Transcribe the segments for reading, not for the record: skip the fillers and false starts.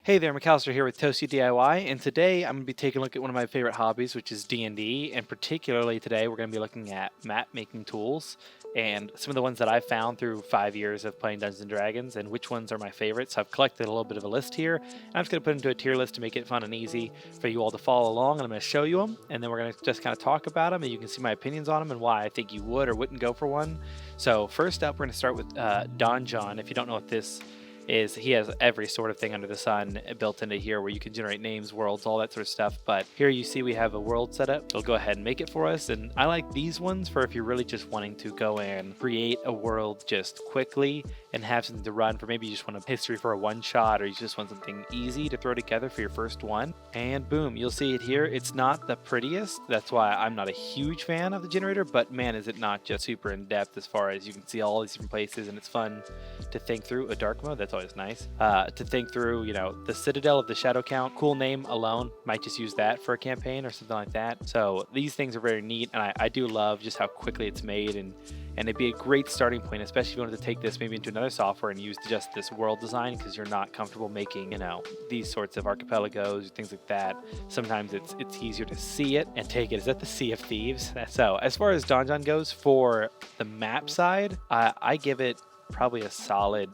Hey there, McAllister here with Toasty DIY, and today I'm going to be taking a look at one of my favorite hobbies, which is D&D, and particularly today we're going to be looking at map making tools and some of the ones that I've found through 5 years of playing Dungeons & Dragons and which ones are my favorites. So I've collected a little bit of a list here, and I'm just going to put into a tier list to make it fun and easy for you all to follow along, and I'm going to show you them, and then we're going to just kind of talk about them, and you can see my opinions on them and why I think you would or wouldn't go for one. So first up, we're going to start with Donjon. If you don't know what this is, he has every sort of thing under the sun built into here where you can generate names, worlds, all that sort of stuff. But here you see we have a world set up. It'll go ahead and make it for us. And I like these ones for if you're really just wanting to go and create a world just quickly and have something to run for. Maybe you just want a history for a one shot, or you just want something easy to throw together for your first one. And boom, you'll see it here. It's not the prettiest. That's why I'm not a huge fan of the generator, but man, is it not just super in depth as far as you can see all these different places, and it's fun to think through. A dark mode, that's always nice to think through. You know, the Citadel of the Shadow Count, cool name alone, might just use that for a campaign or something like that. So these things are very neat, and I do love just how quickly it's made, and it'd be a great starting point, especially if you wanted to take this maybe into another software and use just this world design because you're not comfortable making, you know, these sorts of archipelagos, things like that. Sometimes it's easier to see it and take it. Is that the Sea of Thieves? So as far as Donjon goes, for the map side, I give it probably a solid,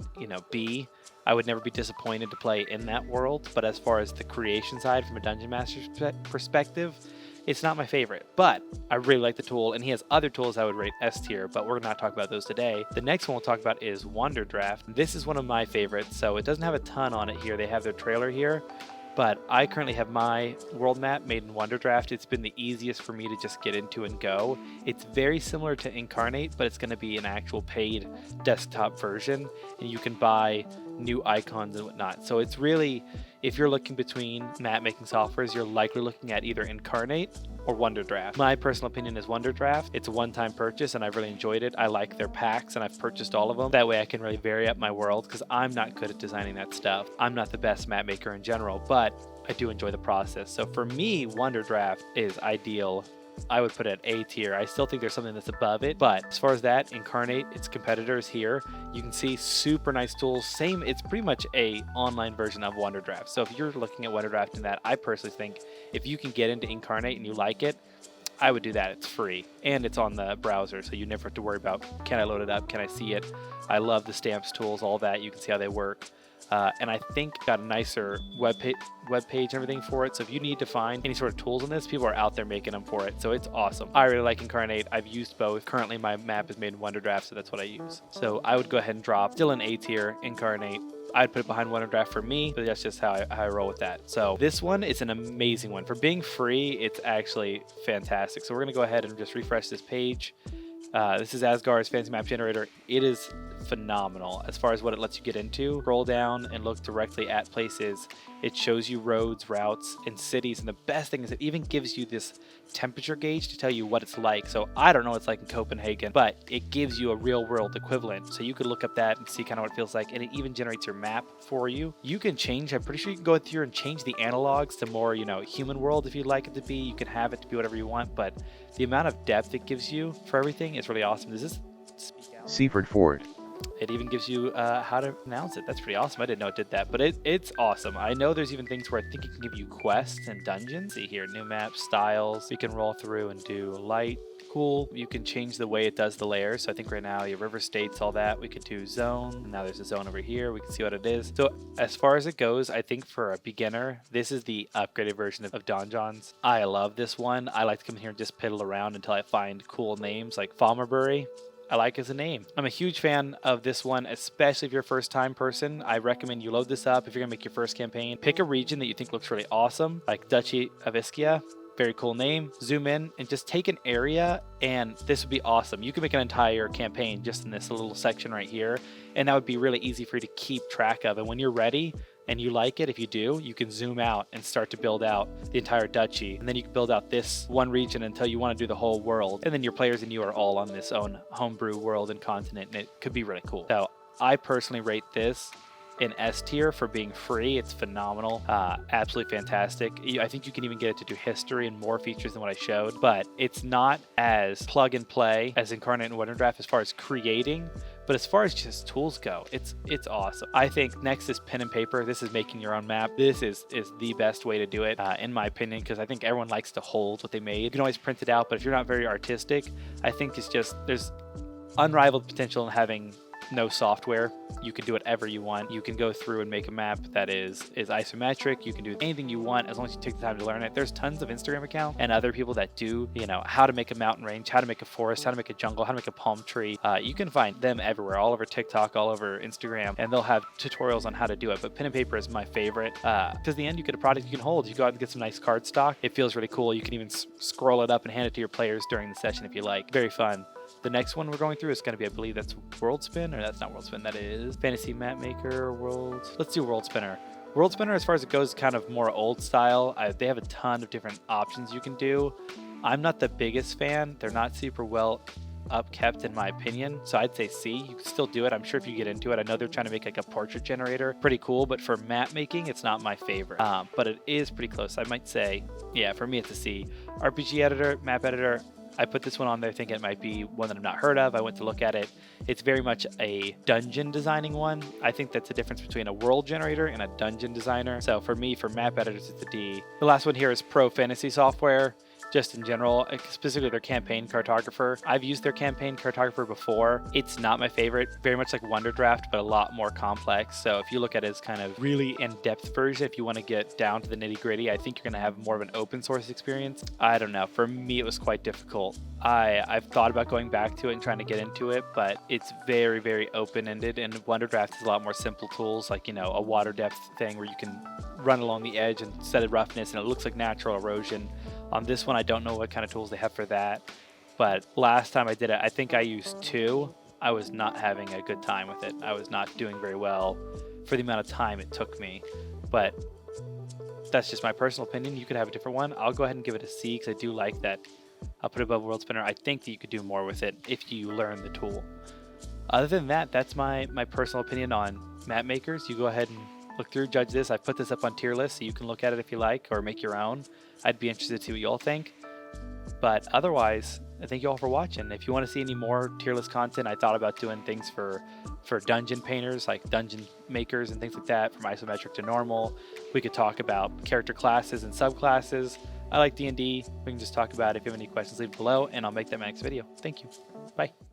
B. I would never be disappointed to play in that world, but as far as the creation side from a Dungeon Master's perspective, it's not my favorite, but I really like the tool, and he has other tools I would rate S tier, but we're not talking about those today. The next one we'll talk about is Wonderdraft. This is one of my favorites, so it doesn't have a ton on it here. They have their trailer here, but I currently have my world map made in Wonderdraft. It's been the easiest for me to just get into and go. It's very similar to Inkarnate, but it's going to be an actual paid desktop version, and you can buy new icons and whatnot. So it's really, if you're looking between map making softwares, you're likely looking at either Inkarnate or Wonderdraft. My personal opinion is Wonderdraft. It's a one-time purchase, and I've really enjoyed it. I like their packs, and I've purchased all of them. That way I can really vary up my world, because I'm not good at designing that stuff. I'm not the best map maker in general, but I do enjoy the process. So for me, Wonderdraft is ideal. I would put it at A tier. I still think there's something that's above it, but as far as that, Inkarnate, its competitors here, you can see super nice tools. Same, it's pretty much a online version of Wonderdraft. So if you're looking at Wonderdraft and that, I personally think if you can get into Inkarnate and you like it, I would do that. It's free, and it's on the browser, so you never have to worry about, can I load it up, can I see it? I love the stamps tools, all that. You can see how they work. And I think got a nicer web page and everything for it. So if you need to find any sort of tools in this, people are out there making them for it. So it's awesome. I really like Inkarnate. I've used both. Currently my map is made in Wonderdraft, so that's what I use. So I would go ahead and drop still an A tier Inkarnate. I'd put it behind Wonderdraft for me, but that's just how I roll with that. So this one is an amazing one. For being free, it's actually fantastic. So we're going to go ahead and just refresh this page. This is Azgaar's Fantasy Map Generator. It is phenomenal as far as what it lets you get into. Scroll down and look directly at places. It shows you roads, routes, and cities, and the best thing is it even gives you this temperature gauge to tell you what it's like. So I don't know what it's like in Copenhagen, but it gives you a real world equivalent. So you could look up that and see kind of what it feels like, and it even generates your map for you. You can change, I'm pretty sure you can go through and change the analogs to more, human world if you'd like it to be. You can have it to be whatever you want, but the amount of depth it gives you for everything is really awesome. Does this speak out? Seaford Ford. It even gives you how to pronounce it. That's pretty awesome. I didn't know it did that, but it's awesome. I know there's even things where I think it can give you quests and dungeons. See here, new map styles. You can roll through and do light, cool. You can change the way it does the layers. So I think right now your river states, all that. We could do zone. Now there's a zone over here. We can see what it is. So as far as it goes, I think for a beginner, this is the upgraded version of Donjons. I love this one. I like to come here and just piddle around until I find cool names like Falmerbury. I like as a name. I'm a huge fan of this one, especially if you're a first-time person. I recommend you load this up if you're gonna make your first campaign. Pick a region that you think looks really awesome, like Duchy of Ischia. Very cool name. Zoom in and just take an area, and this would be awesome. You can make an entire campaign just in this little section right here, and that would be really easy for you to keep track of. And when you're ready, and you like it, if you do, you can zoom out and start to build out the entire duchy. And then you can build out this one region until you want to do the whole world. And then your players and you are all on this own homebrew world and continent, and it could be really cool. So I personally rate this in S tier for being free. It's phenomenal. Absolutely fantastic. I think you can even get it to do history and more features than what I showed, but it's not as plug and play as Inkarnate and Wonderdraft as far as creating, But as far as just tools go, it's awesome. I think next is pen and paper. This is making your own map. This is the best way to do it, in my opinion, because I think everyone likes to hold what they made. You can always print it out, but if you're not very artistic, I think it's just, there's unrivaled potential in having no software. You can do whatever you want. You can go through and make a map that is isometric. You can do anything you want as long as you take the time to learn it. There's tons of Instagram accounts and other people that do, you know, how to make a mountain range, how to make a forest, how to make a jungle, how to make a palm tree. You can find them everywhere, all over TikTok, all over Instagram, and they'll have tutorials on how to do it. But pen and paper is my favorite, because in the end, you get a product you can hold. You go out and get some nice card stock. It feels really cool. You can even scroll it up and hand it to your players during the session if you like. Very fun. The next one we're going through is going to be, I believe that's Worldspin, or that's not Worldspin, that is Fantasy Map Maker, Let's do Worldspinner. Worldspinner, as far as it goes, kind of more old style. They have a ton of different options you can do. I'm not the biggest fan. They're not super well upkept in my opinion, so I'd say C. You can still do it. I'm sure if you get into it. I know they're trying to make like a portrait generator. Pretty cool, but for map making, it's not my favorite. But it is pretty close. I might say, yeah, for me it's a C. RPG editor, map editor, I put this one on there thinking it might be one that I've not heard of. I went to look at it. It's very much a dungeon designing one. I think that's the difference between a world generator and a dungeon designer. So for me, for map editors, it's a D. The last one here is ProFantasy software. Just in general, specifically their campaign cartographer. I've used their campaign cartographer before. It's not my favorite, very much like Wonderdraft, but a lot more complex. So if you look at it as kind of really in-depth version, if you want to get down to the nitty-gritty, I think you're going to have more of an open source experience. I don't know. For me, it was quite difficult. I've thought about going back to it and trying to get into it, but it's very, very open-ended, and Wonderdraft has a lot more simple tools, like, you know, a water depth thing where you can run along the edge and set a roughness, and it looks like natural erosion. On this one, I don't know what kind of tools they have for that, but last time I did it, I think I used 2. I was not having a good time with it. I was not doing very well for the amount of time it took me, but that's just my personal opinion. You could have a different one. I'll go ahead and give it a C because I do like that. I'll put it above Worldspinner. I think that you could do more with it if you learn the tool. Other than that, that's my personal opinion on map makers. You go ahead and look through, judge this. I put this up on tier list so you can look at it if you like, or make your own. I'd be interested to see what y'all think. But otherwise, I thank you all for watching. If you want to see any more tier list content, I thought about doing things for dungeon painters, like dungeon makers and things like that, from isometric to normal. We could talk about character classes and subclasses. I like D&D. We can just talk about it. If you have any questions, leave it below, and I'll make that my next video. Thank you. Bye.